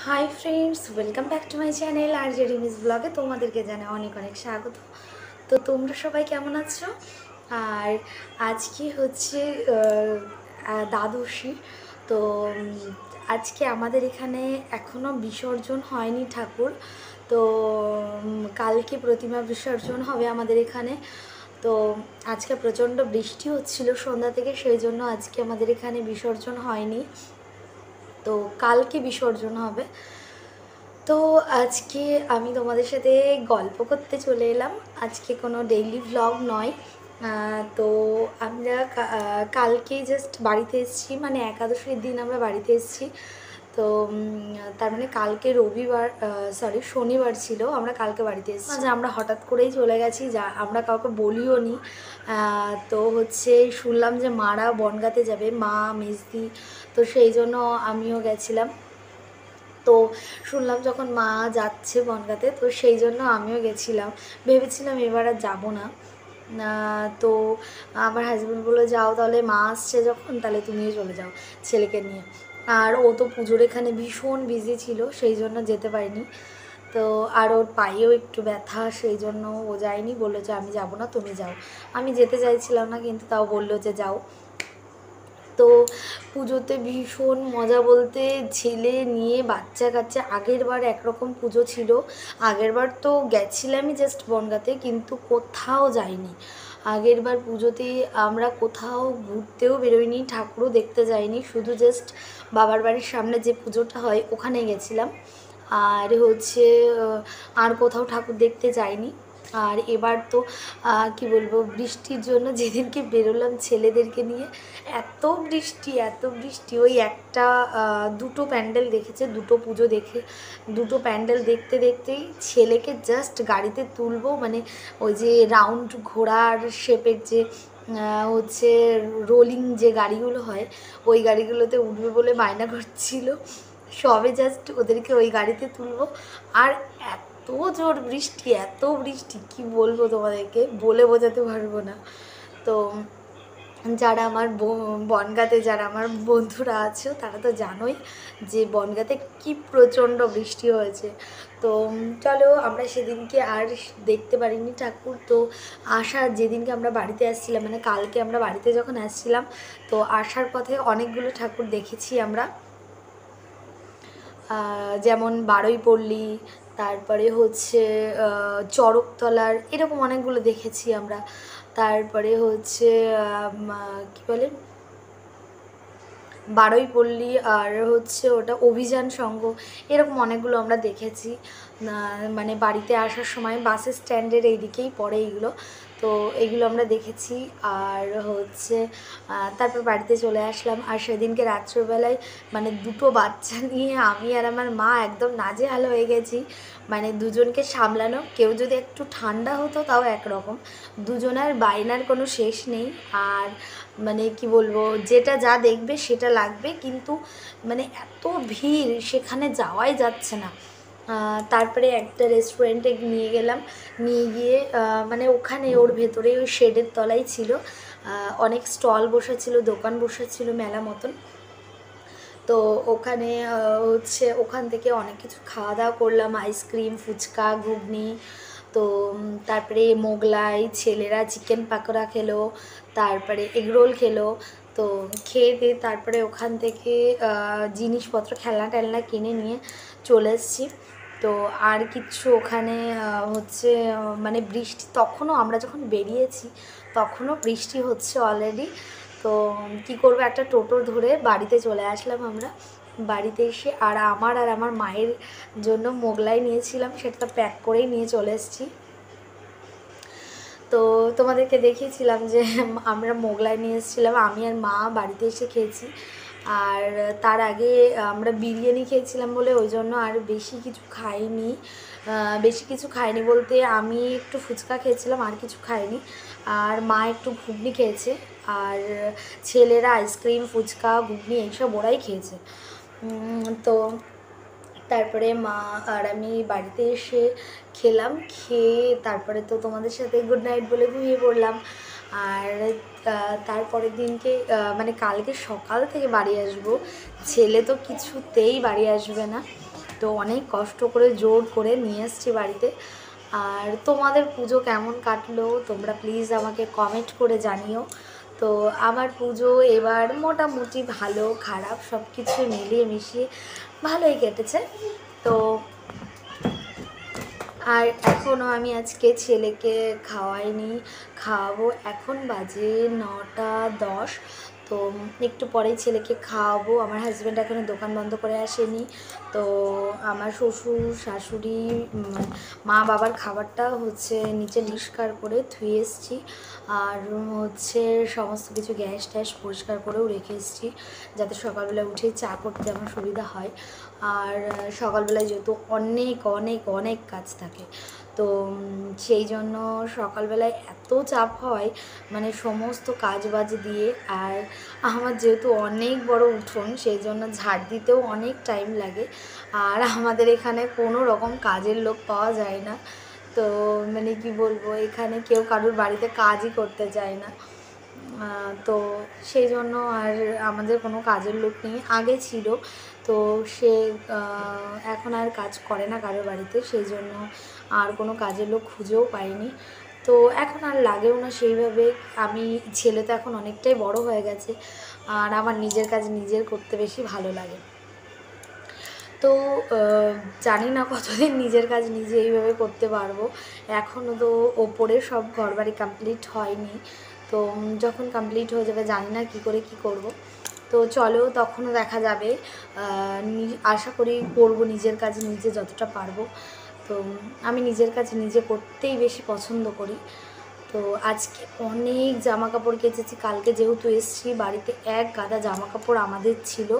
High friends, welcome back to my channel R J Rimi's ব্লগে তোমাদেরকে জানাই অনেক অনেক স্বাগত। তো তোমরা সবাই কেমন আছো? আর আজকে হচ্ছে দ্বাদশী। তো আজকে আমাদের এখানে এখনও বিসর্জন হয়নি ঠাকুর। তো কালকে প্রতিমা বিসর্জন হবে আমাদের এখানে। তো আজকে প্রচণ্ড বৃষ্টি হচ্ছিল সন্ধ্যা থেকে, সেই জন্য আজকে আমাদের এখানে বিসর্জন হয়নি। তো কালকে বিসর্জন হবে। তো আজকে আমি তোমাদের সাথে গল্প করতে চলে এলাম। আজকে কোনো ডেইলি ভ্লগ নয়। তো আমরা কালকেই জাস্ট বাড়িতে এসেছি, মানে একাদশীর দিন আমরা বাড়িতে এসেছি। তো তার মানে কালকে রবিবার, শনিবার ছিল, আমরা কালকে বাড়িতে এসেছি। যে আমরা হঠাৎ করেই চলে গেছি, যা আমরা কাউকে বলিও নি। তো হচ্ছে শুনলাম যে মারা বনগাঁতে যাবে, মা মেজদি, তো সেই জন্য আমিও গেছিলাম। তো শুনলাম যখন মা যাচ্ছে বনগাঁতে, তো সেই জন্য আমিও গেছিলাম। ভেবেছিলাম এবার আর যাবো না। তো আমার হাজব্যান্ড বললো যাও তাহলে, মা আসছে যখন তাহলে তুমিও চলে যাও ছেলেকে নিয়ে। আর ও তো পুজোর এখানে ভীষণ বিজি ছিল, সেই জন্য যেতে পারিনি। তো আর ওর পায়েও একটু ব্যথা, সেই জন্য ও যায়নি, বললো যে আমি যাবো না, তুমি যাও। আমি যেতে চাইছিলাম না, কিন্তু তাও বললো যে যাও। তো পুজোতে ভীষণ মজা, বলতে ছেলে নিয়ে বাচ্চা কাচ্চা। আগের বার একরকম পুজো ছিল, আগের বার তো গেছিলামই জাস্ট বনগাঁতে, কিন্তু কোথাও যাইনি। আগের বার পুজোতে আমরা কোথাও ঘুরতেও বেরোইনি, ঠাকুরও দেখতে যাইনি, শুধু জাস্ট বাবার বাড়ির সামনে যে পুজোটা হয় ওখানে গেছিলাম। আর হচ্ছে আর কোথাও ঠাকুর দেখতে যাইনি। আর এবার তো কি বলবো, বৃষ্টির জন্য যেদিনকে বেরোলাম ছেলেদেরকে নিয়ে, এত বৃষ্টি এত বৃষ্টি। ওই একটা দুটো প্যান্ডেল দেখেছে, দুটো পুজো দেখে দুটো প্যান্ডেল দেখতে দেখতেই ছেলেকে জাস্ট গাড়িতে তুলবো, মানে ওই যে রাউন্ড ঘোড়ার শেপের যে হচ্ছে রোলিং যে গাড়িগুলো হয়, ওই গাড়িগুলোতে উঠবে বলে বায়না করছিল। সবে জাস্ট ওদেরকে ওই গাড়িতে তুলবো, আর এত জোর বৃষ্টি, এত বৃষ্টি কি বলবো তোমাদেরকে, বলে বোঝাতে পারবো না। তো যারা আমার বনগাঁতে যারা আমার বন্ধুরা আছে তারা তো জানোই যে বনগাঁতে কি প্রচণ্ড বৃষ্টি হয়েছে। তো চলো, আমরা সেদিনকে আর দেখতে পারিনি ঠাকুর। তো আসার যেদিনকে আমরা বাড়িতে আসছিলাম, মানে কালকে আমরা বাড়িতে যখন আসছিলাম, তো আসার পথে অনেকগুলো ঠাকুর দেখেছি আমরা। যেমন বারুইপল্লী, তারপরে হচ্ছে চড়কতলার, এরকম অনেকগুলো দেখেছি আমরা। তারপরে হচ্ছে কী বলে, বারুইপল্লী, আর হচ্ছে ওটা অভিযান সংঘ, এরকম অনেকগুলো আমরা দেখেছি। মানে বাড়িতে আসার সময় বাসের স্ট্যান্ডের এইদিকেই পড়ে এইগুলো, তো এগুলো আমরা দেখেছি। আর হচ্ছে তারপর বাড়িতে চলে আসলাম। আর সেদিনকে রাত্রেবেলায় মানে দুটো বাচ্চা নিয়ে আমি আর আমার মা একদম নাজেহাল হয়ে গেছি। মানে দুজনকে সামলানো, কেউ যদি একটু ঠান্ডা হতো তাও একরকম, দুজনের বায়নার কোনো শেষ নেই। আর মানে কি বলবো, যেটা যা দেখবে সেটা লাগবে, কিন্তু মানে এত ভিড় সেখানে যাওয়াই যাচ্ছে না। তারপরে একটা রেস্টুরেন্টে নিয়ে গেলাম, নিয়ে গিয়ে মানে ওখানে ওর ভেতরে ওই শেডের তলায় ছিল অনেক স্টল বসেছিল, দোকান বসেছিল মেলা মতন। তো ওখানে হচ্ছে ওখান থেকে অনেক কিছু খাওয়া দাওয়া করলাম, আইসক্রিম, ফুচকা, ঘুগনি। তো তারপরে মোগলাই, ছেলেরা চিকেন পাকোড়া খেলো, তারপরে এগরোল খেলো। তো খেয়ে দিয়ে তারপরে ওখান থেকে জিনিসপত্র খেলনা টেলনা কিনে নিয়ে চলে এসেছি। তো আর কিচ্ছু ওখানে হচ্ছে মানে বৃষ্টি, তখনও আমরা যখন বেরিয়েছি তখনও বৃষ্টি হচ্ছে অলরেডি। তো কী করবো, একটা টোটো ধরে বাড়িতে চলে আসলাম আমরা। বাড়িতে এসে আর আমার মায়ের জন্য মোগলাই নিয়েছিলাম, সেটা প্যাক করেই নিয়ে চলে এসেছি। তো তোমাদেরকে দেখিয়েছিলাম যে আমরা মোগলাই নিয়ে এসেছিলাম, আমি আর মা বাড়িতে এসে খেয়েছি। আর তার আগে আমরা বিরিয়ানি খেয়েছিলাম বলে ওই জন্য আর বেশি কিছু খাইনি। বেশি কিছু খাইনি বলতে আমি একটু ফুচকা খেয়েছিলাম, আর কিছু খাইনি। আর মা একটু ঘুগনি খেয়েছে, আর ছেলেরা আইসক্রিম, ফুচকা, ঘুগনি এইসব ওরাই খেয়েছে। তো তারপরে মা আর আমি বাড়িতে এসে খেলাম, খেয়ে তারপরে তো তোমাদের সাথে গুড নাইট বলে ঘুমিয়ে পড়লাম। আর তারপরের দিনকে মানে কালকে সকাল থেকে বাড়ি আসবো, ছেলে তো কিছুতেই বাড়ি আসবে না। তো অনেক কষ্ট করে জোর করে নিয়ে এসেছি বাড়িতে। আর তোমাদের পুজো কেমন কাটলো তোমরা প্লিজ আমাকে কমেন্ট করে জানিও। তো আমার পুজো এবার মোটামুটি ভালো খারাপ সব কিছু মিলিয়ে মিশিয়ে ভালোই কেটেছে। তো আর এখনও আমি আজকে ছেলেকে খাওয়াইনি, খাওয়াবো। এখন বাজে 9টা 10। তো একটু পরেই ছেলেকে খাওয়াবো। আমার হাজব্যান্ড এখনও দোকান বন্ধ করে আসেনি। তো আমার শ্বশুর শাশুড়ি মা বাবার খাবারটা হচ্ছে নিচে পরিষ্কার করে ধুয়ে এসেছি। আর হচ্ছে সমস্ত কিছু গ্যাস ট্যাস পরিষ্কার করেও রেখে এসেছি, যাতে সকালবেলা উঠে চা করতে আমার সুবিধা হয়। আর সকালবেলায় যেহেতু অনেক অনেক অনেক কাজ থাকে, তো সেই জন্য সকালবেলায় এত চাপ হয়, মানে সমস্ত কাজ বাজ দিয়ে। আর আমার যেহেতু অনেক বড় উঠোন, সেই জন্য ঝাড় দিতেও অনেক টাইম লাগে। আর আমাদের এখানে কোনো রকম কাজের লোক পাওয়া যায় না। তো মানে কি বলবো, এখানে কেউ কারোর বাড়িতে কাজই করতে চায় না। তো সেই জন্য আর আমাদের কোনো কাজের লোক নেই। আগে ছিল, তো সে এখন আর কাজ করে না কারোর বাড়িতে, সেই জন্য আর কোনো কাজের লোক খুঁজেও পাইনি। তো এখন আর লাগেও না সেইভাবে। আমি ছেলে তো এখন অনেকটাই বড় হয়ে গেছে, আর আমার নিজের কাজ নিজের করতে বেশি ভালো লাগে। তো জানি না কতদিন নিজের কাজ নিজে এইভাবে করতে পারবো। এখনও তো ওপরে সব ঘরবাড়ি কমপ্লিট হয়নি। তো যখন কমপ্লিট হয়ে যাবে জানি না কী করে কী করব। তো চলো তখনও দেখা যাবে। আশা করি করবো নিজের কাজ নিজে যতটা পারবো। তো আমি নিজের কাজ নিজে করতেই বেশি পছন্দ করি। তো আজকে অনেক জামা কাপড় কেচেছি। কালকে যেহেতু এসেছি বাড়িতে এক গাদা জামা কাপড় আমাদের ছিল,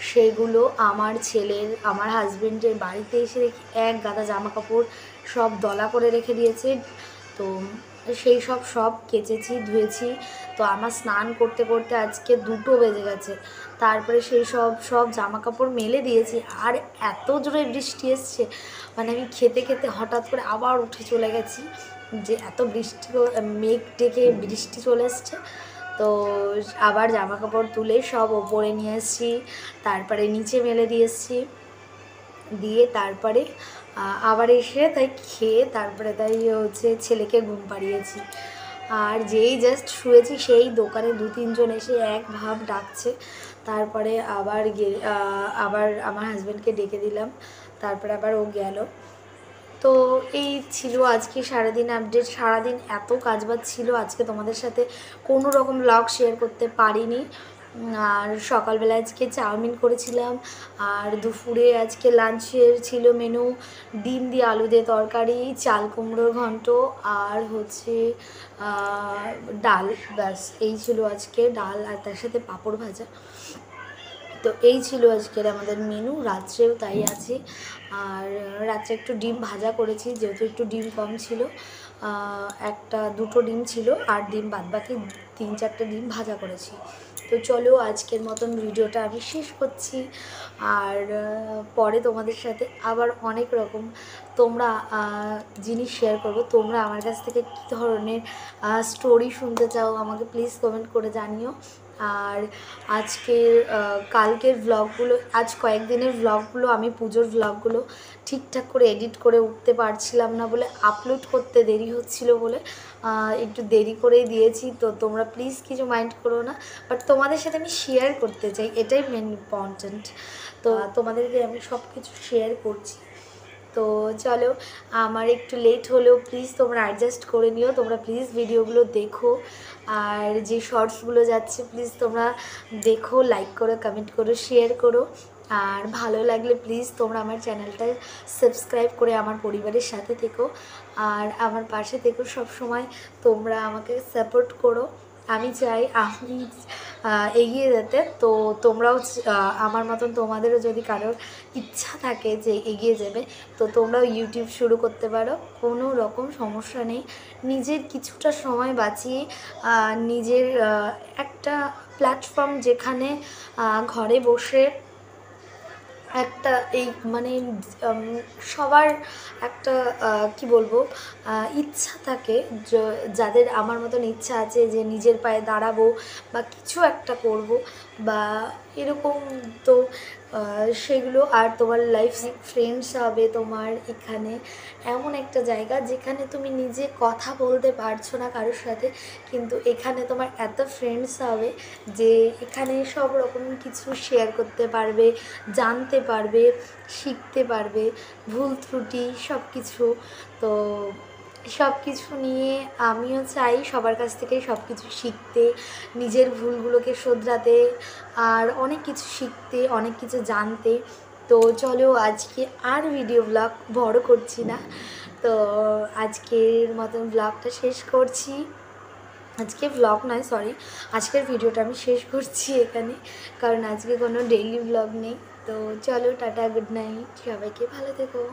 সেগুলো আমার ছেলের আমার হাজব্যান্ডের বাড়িতে এসে দেখি এক গাদা জামা কাপড় সব দলা করে রেখে দিয়েছে। তো সেই সব কেচেছি ধুয়েছি। তো আমার স্নান করতে করতে আজকে 2টো বেজে গেছে। তারপরে সেই সব জামা কাপড় মেলে দিয়েছি। আর এত জোরে বৃষ্টি এসছে, মানে আমি খেতে খেতে হঠাৎ করে আবার উঠে চলে গেছি, যে এত বৃষ্টি মেঘ ডেকে বৃষ্টি চলে এসছে। তো আবার জামা কাপড় তুলে সব ওপরে নিয়ে এসেছি, তারপরে নিচে মেলে দিয়ে এসেছি, দিয়ে তারপরে আবার এসে তাই খেয়ে তারপরে তাই হচ্ছে ছেলেকে ঘুম পাড়িয়েছি। আর যেই জাস্ট শুয়েছি সেই দোকানে 2-3 জন এসে এক ভাব ডাকছে। তারপরে আবার আমার হাজব্যান্ডকে ডেকে দিলাম, তারপরে আবার ও গেল। তো এই ছিল আজকে সারাদিন আপডেট। সারাদিন এত কাজবাজ ছিল, আজকে তোমাদের সাথে কোনো রকম ব্লগ শেয়ার করতে পারিনি। আর সকালবেলা আজকে চাউমিন করেছিলাম। আর দুপুরে আজকে লাঞ্চের ছিল মেনু ডিম দিয়ে আলু দিয়ে তরকারি, চাল কুমড়োর ঘন্ট, আর হচ্ছে ডাল। ব্যাস এই ছিল আজকে ডাল, আর তার সাথে পাঁপড় ভাজা। তো এই ছিল আজকের আমাদের মেনু। রাত্রেও তাই আছে। আর রাত্রে একটু ডিম ভাজা করেছি, যেহেতু একটু ডিম কম ছিল। 1-2টো ডিম ছিল, আর ডিম বাদবাকি 3-4টে ডিম ভাজা করেছি। তো চলো আজকের মতন ভিডিওটা আমি শেষ করছি। আর পরে তোমাদের সাথে আবার অনেক রকম তোমরা জিনিস শেয়ার করবো। তোমরা আমার কাছ থেকে কী ধরনের স্টোরি শুনতে চাও আমাকে প্লিজ কমেন্ট করে জানিও। আর কালকের ভ্লগগুলো, আজ কয়েকদিনের ভ্লগগুলো, আমি পুজোর ভ্লগগুলো ঠিকঠাক করে এডিট করে উঠতে পারছিলাম না বলে, আপলোড করতে দেরি হচ্ছিল বলে একটু দেরি করেই দিয়েছি। তো তোমরা প্লিজ কিছু মাইন্ড করো না, বাট তোমাদের সাথে আমি শেয়ার করতে চাই, এটাই মেন ইম্পর্ট্যান্ট। তো তোমাদেরকে আমি সব কিছু শেয়ার করছি। তো চলো, আমার একটু লেট হলেও প্লিজ তোমরা অ্যাডজাস্ট করে নিও। তোমরা প্লিজ ভিডিওগুলো দেখো, আর যে শর্টসগুলো যাচ্ছে প্লিজ তোমরা দেখো, লাইক করো, কমেন্ট করো, শেয়ার করো। আর ভালো লাগলে প্লিজ তোমরা আমার চ্যানেলটা সাবস্ক্রাইব করে আমার পরিবারের সাথে থেকো, আর আমার পাশে থেকো সব সময়। তোমরা আমাকে সাপোর্ট করো। আমি চাই আমি এগিয়ে যেতে। তো তোমরাও আমার মতন, তোমাদেরও যদি কারোর ইচ্ছা থাকে যে এগিয়ে যাবে, তো তোমরাও ইউটিউব শুরু করতে পারো, কোনো রকম সমস্যা নেই। নিজের কিছুটা সময় বাঁচিয়ে নিজের একটা প্ল্যাটফর্ম, যেখানে ঘরে বসে একটা এই মানে সবার একটা কি বলবো ইচ্ছা থাকে, যাদের আমার মতন ইচ্ছা আছে যে নিজের পায়ে দাঁড়াবো বা কিছু একটা করব, বা এরকম। তো সেগুলো আর তোমার লাইফ ফ্রেন্ডস হবে তোমার এখানে, এমন একটা জায়গা যেখানে তুমি নিজে কথা বলতে পারছো না কারোর সাথে, কিন্তু এখানে তোমার এত ফ্রেন্ডস হবে যে এখানে সব রকম কিছু শেয়ার করতে পারবে, জানতে পারবে, শিখতে পারবে, ভুল ত্রুটি সব কিছু। তো সব কিছু নিয়ে আমিও চাই সবার কাছ থেকে সব কিছু শিখতে, নিজের ভুলগুলোকে শোধরাতে, আর অনেক কিছু শিখতে, অনেক কিছু জানতে। তো চলো আজকে আর ভিডিও ব্লগ বড় করছি না, তো আজকের মতন ব্লগটা শেষ করছি। আজকে ব্লগ নয়, সরি, আজকের ভিডিওটা আমি শেষ করছি এখানে, কারণ আজকে কোনো ডেইলি ব্লগ নেই। তো চলো টাটা, গুড নাইট, সবাইকে ভালো থেকো।